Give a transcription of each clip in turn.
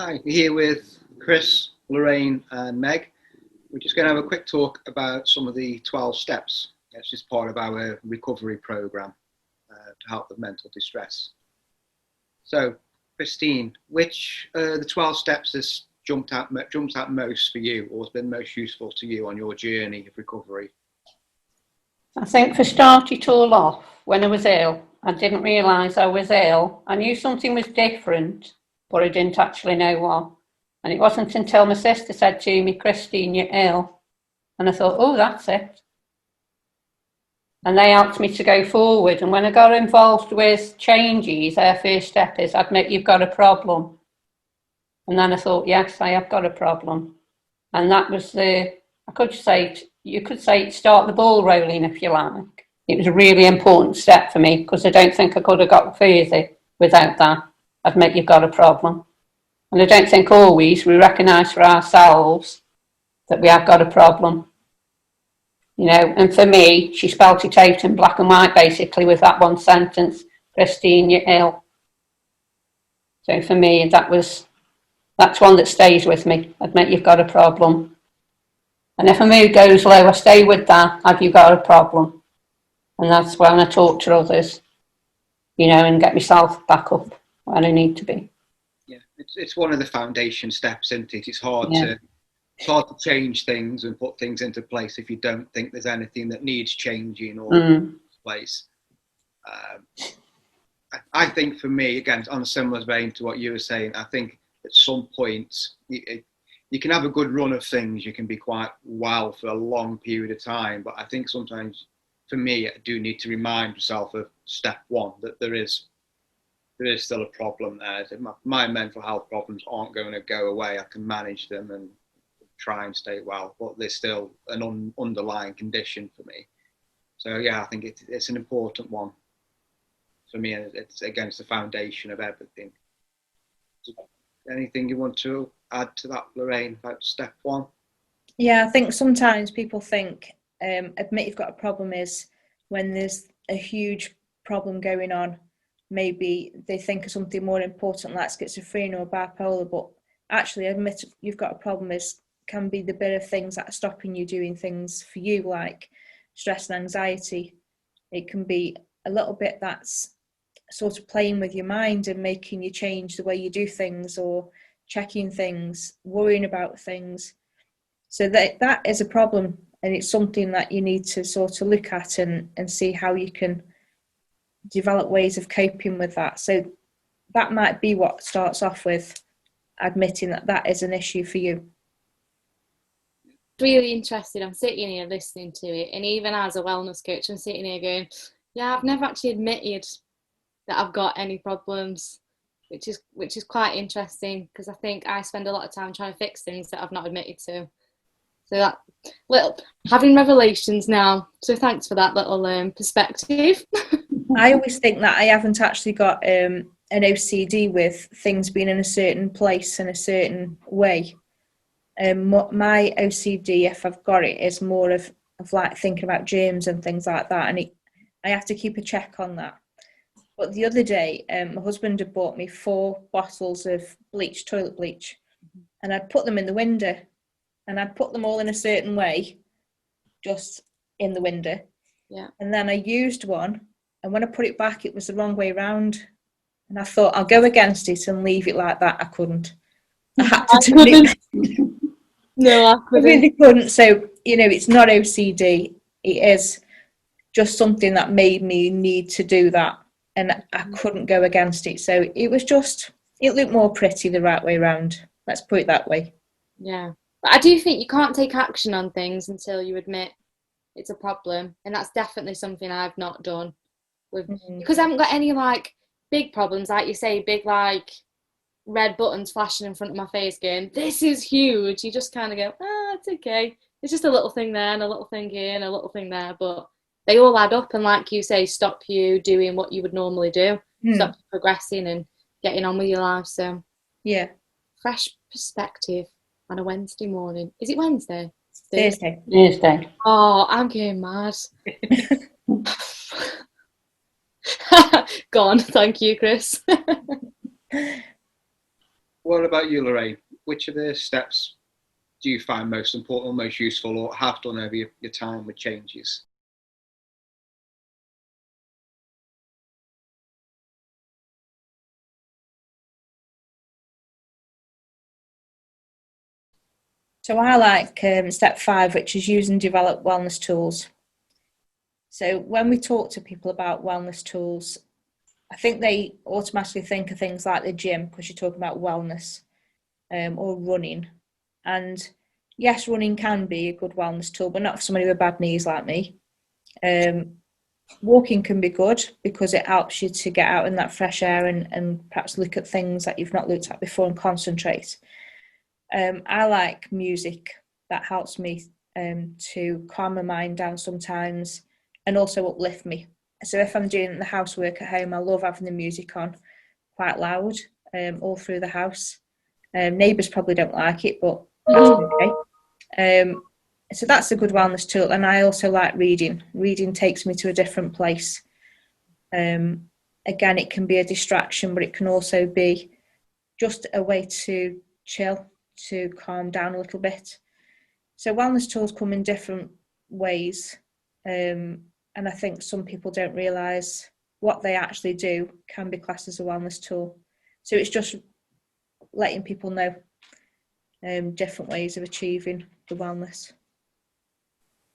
Hi, we're here with Kris, Lorraine, and Meg. We're just going to have a quick talk about some of the 12 steps. It's just part of our recovery program to help with mental distress. So, Christine, which the 12 steps has jumped out most for you, or has been most useful to you on your journey of recovery? I think for start it all off, when I was ill, I didn't realise I was ill. I knew something was different, but I didn't actually know what. And it wasn't until my sister said to me, Christine, you're ill. And I thought, oh, that's it. And they helped me to go forward. And when I got involved with changes, their first step is admit you've got a problem. And then I thought, yes, I have got a problem. And that was you could say start the ball rolling if you like. It was a really important step for me because I don't think I could have got further without that. Admit you've got a problem. And I don't think always we recognise for ourselves that we have got a problem. You know, and for me, she spelt it out in black and white basically with that one sentence, Christine, you're ill. So for me, that's one that stays with me. Admit you've got a problem. And if a mood goes low, I stay with that. Have you got a problem? And that's when I talk to others, you know, and get myself back up where I need to be. Yeah, it's one of the foundation steps, isn't it? It's hard to change things and put things into place if you don't think there's anything that needs changing or place. I think for me, again, on a similar vein to what you were saying, I think at some point you can have a good run of things. You can be quite well for a long period of time, but I think sometimes, for me, I do need to remind myself of step one, that there is still a problem there. My mental health problems aren't going to go away. I can manage them and try and stay well, but there's still an underlying condition for me. So yeah, I think it's an important one for me, and it's against the foundation of everything. Anything you want to add to that, Lorraine, about step one? Yeah, I think sometimes people think admit you've got a problem is when there's a huge problem going on. Maybe they think of something more important like schizophrenia or bipolar, but actually admit you've got a problem can be the bit of things that are stopping you doing things for you, like stress and anxiety. It can be a little bit that's sort of playing with your mind and making you change the way you do things or checking things, worrying about things. So that is a problem, and it's something that you need to sort of look at and see how you can develop ways of coping with that. So that might be what starts off with admitting that is an issue for you. Really interested. I'm sitting here listening to it, and even as a wellness coach, I'm sitting here going, yeah, I've never actually admitted that I've got any problems, which is quite interesting, because I think I spend a lot of time trying to fix things that I've not admitted to. So that little having revelations now. So thanks for that little perspective. I always think that I haven't actually got an OCD with things being in a certain place in a certain way. My OCD, if I've got it, is more of like thinking about germs and things like that, and I have to keep a check on that. But the other day, my husband had bought me 4 bottles of toilet bleach, and I'd put them in the window, and I'd put them all in a certain way, just in the window. Yeah. And then I used one, and when I put it back, it was the wrong way round. And I thought, I'll go against it and leave it like that. I couldn't. I had to turn it. No, I couldn't. I really couldn't. So, it's not OCD. It is just something that made me need to do that. And I couldn't go against it. So it looked more pretty the right way around. Let's put it that way. Yeah. But I do think you can't take action on things until you admit it's a problem. And that's definitely something I've not done. Because I haven't got any, like, big problems, like you say, big, like, red buttons flashing in front of my face going, this is huge. You just kind of go, it's okay. It's just a little thing there and a little thing here and a little thing there. But they all add up and, like you say, stop you doing what you would normally do. Stop you progressing and getting on with your life. So, yeah. Fresh perspective on a Wednesday morning. Is it Wednesday? Thursday. Oh, I'm getting mad. Gone. Thank you, Kris. What about you, Lorraine? Which of the steps do you find most important or most useful, or have done over your time with changes? So I like step 5, which is use and develop wellness tools. So when we talk to people about wellness tools, I think they automatically think of things like the gym, because you're talking about wellness, or running. And yes, running can be a good wellness tool, but not for somebody with bad knees like me. Walking can be good because it helps you to get out in that fresh air and perhaps look at things that you've not looked at before and concentrate. I like music. That helps me to calm my mind down sometimes and also uplift me. So if I'm doing the housework at home, I love having the music on quite loud all through the house. Neighbours probably don't like it, but that's okay. So that's a good wellness tool. And I also like reading. Reading takes me to a different place. Again, it can be a distraction, but it can also be just a way to chill, to calm down a little bit. So wellness tools come in different ways. And I think some people don't realise what they actually do can be classed as a wellness tool. So it's just letting people know different ways of achieving the wellness.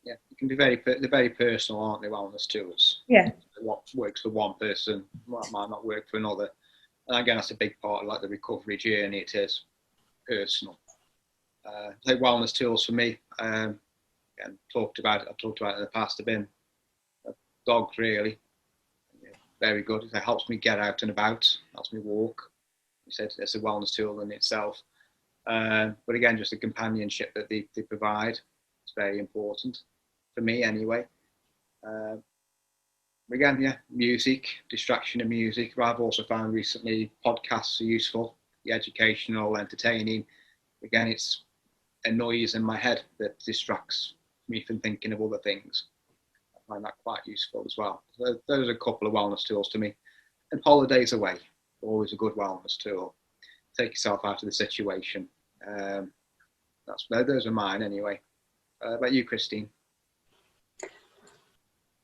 Yeah, it can be they're very personal, aren't they, wellness tools? Yeah. What works for one person might not work for another. And again, that's a big part of like the recovery journey. It is personal. Like wellness tools for me, again, I've talked about it in the past. I've been a dog, really. Yeah, very good. It helps me get out and about, helps me walk. You said it's a wellness tool in itself. But again, just the companionship that they provide is very important for me anyway. Again, yeah, music, distraction of music. But I've also found recently podcasts are useful, the educational, entertaining. Again, it's a noise in my head that distracts me from thinking of other things. I find that quite useful as well. So those are a couple of wellness tools to me. And holidays away, always a good wellness tool. Take yourself out of the situation. Those are mine anyway. About you, Christine?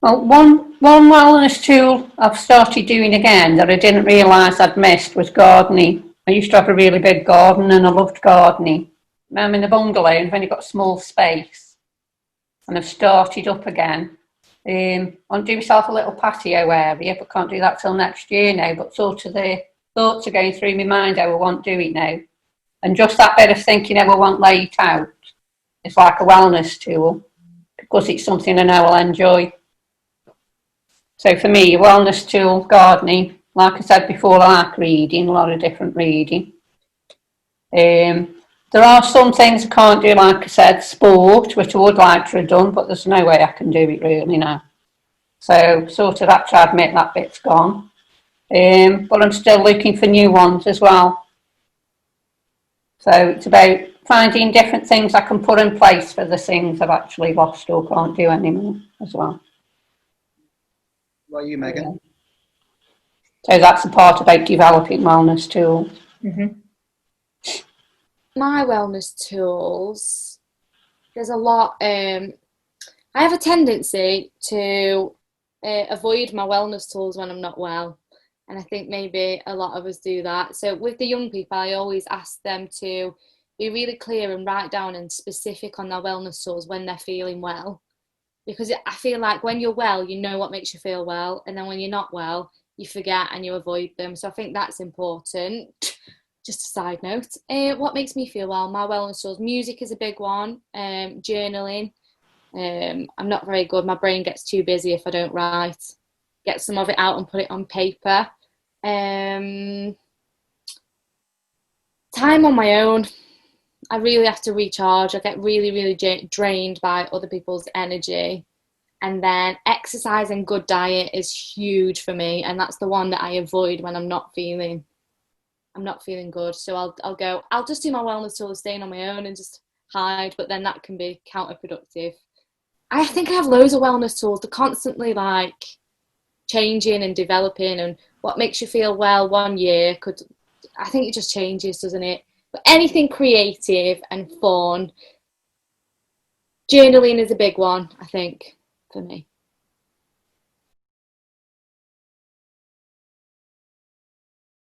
Well, one wellness tool I've started doing again that I didn't realise I'd missed was gardening. I used to have a really big garden and I loved gardening. Now I'm in a bungalow and I've only got a small space. And I've started up again. I want to do myself a little patio area, but can't do that till next year now. But sort of the thoughts are going through my mind how I want to do it now. And just that bit of thinking how I want to lay it out is like a wellness tool because it's something I know I'll enjoy. So for me, a wellness tool, gardening, like I said before, I like reading, a lot of different reading. There are some things I can't do, like I said, sport, which I would like to have done, but there's no way I can do it really now. So sort of have to admit that bit's gone. But I'm still looking for new ones as well. So it's about finding different things I can put in place for the things I've actually lost or can't do anymore as well. What about you, Megan? So that's the part about developing wellness tools. Mm-hmm. My wellness tools, there's a lot. I have a tendency to avoid my wellness tools when I'm not well. And I think maybe a lot of us do that. So with the young people, I always ask them to be really clear and write down and specific on their wellness tools when they're feeling well. Because I feel like when you're well, you know what makes you feel well. And then when you're not well, you forget and you avoid them. So I think that's important. Just a side note. What makes me feel well? My wellness tools. Music is a big one. Journaling. I'm not very good. My brain gets too busy if I don't write. Get some of it out and put it on paper. Time on my own. I really have to recharge. I get really, really drained by other people's energy. And then exercise and good diet is huge for me. And that's the one that I avoid when I'm not feeling good. So I'll just do my wellness tools, staying on my own and just hide. But then that can be counterproductive. I think I have loads of wellness tools. They're constantly like changing and developing, and what makes you feel well one year could I think it just changes, doesn't it? But anything creative and fun, journaling is a big one, I think, for me.